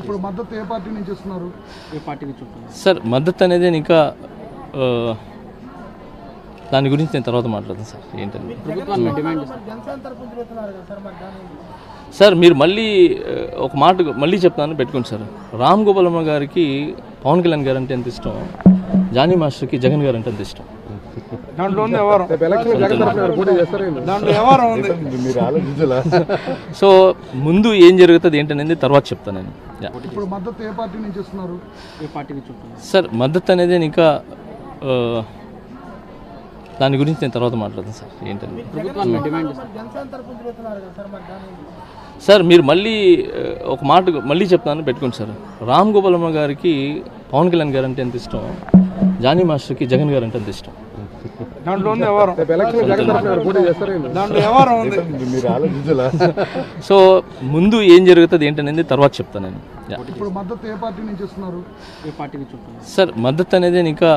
ఇప్పుడు మద్దతు ఏ పార్టీ నుంచి ఇస్తున్నారు? ఏ పార్టీ నుంచి ఉంటుంది సార్? మద్దతు అనేది ఇంకా దాని గురించి నేను తర్వాత మాట్లాడతాను సార్. ఏంటంటే ప్రభుత్వాన్ని డిమాండ్ సార్ మీరు మళ్ళీ ఒక మాట మళ్ళీ చెప్తాను, పెట్టుకోండి సార్. రామ్ గోపాలమ్మ గారికి పవన్ కళ్యాణ్ గారు అంటే ఎంత ఇష్టం, జానీ మాస్టర్కి జగన్ గారు అంటే ఎంత ఇష్టం. దాంట్లో ఉంది వ్యవహారం. దాంట్లో వ్యవహారం ఉంది. సో ముందు ఏం జరుగుతుంది ఏంటనేది తర్వాత చెప్తాను నేను. ఇప్పుడు మద్దతు ఏ పార్టీ నుంచి ఇస్తున్నారు? ఏ పార్టీ నుంచి ఉంటుంది సార్ మద్దతు అనేది ఇంకా దాని గురించి నేను తర్వాత మాట్లాడతాను సార్. ఏంటంటే ప్రభుత్వాన్ని డిమాండ్ సార్ మీరు మళ్ళీ ఒక మాట మళ్ళీ చెప్తాను, పెట్టుకోండి సార్. రామ్ గోపాలమ్మ గారికి పవన్ కళ్యాణ్ గారు అంటే ఎంత ఇష్టం, జానీ మాస్టర్కి జగన్ గారు అంటే ఎంత ఇష్టం. దాంట్లో ఉంది వ్యవహారం. దాంట్లో వ్యవహారం ఉంది. సో ముందు ఏం జరుగుతుంది ఏంటనేది తర్వాత చెప్తాను నేను. ఇప్పుడు మద్దతు ఏ పార్టీ నుంచి ఇస్తున్నారు? ఏ పార్టీ నుంచి ఉంటుంది సార్ మద్దతు అనేది ఇంకా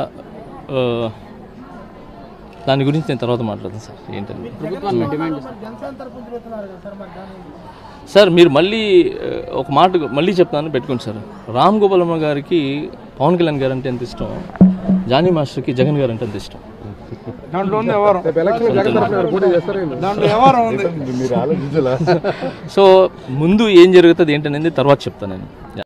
దాని గురించి నేను తర్వాత మాట్లాడతాను సార్. ఏంటంటే ప్రభుత్వాన్ని డిమాండ్ సార్ మీరు మళ్ళీ ఒక మాట మళ్ళీ చెప్తాను, పెట్టుకోండి సార్. రామ్ గోపాలమ్మ గారికి పవన్ కళ్యాణ్ గారు అంటే ఎంత ఇష్టం, జానీ మాస్టర్కి జగన్ గారు అంటే ఎంత ఇష్టం. దాంట్లో ఉంది వ్యవహారం. దాంట్లో వ్యవహారం ఉంది. సో ముందు ఏం జరుగుతుంది ఏంటనేది తర్వాత చెప్తాను నేను.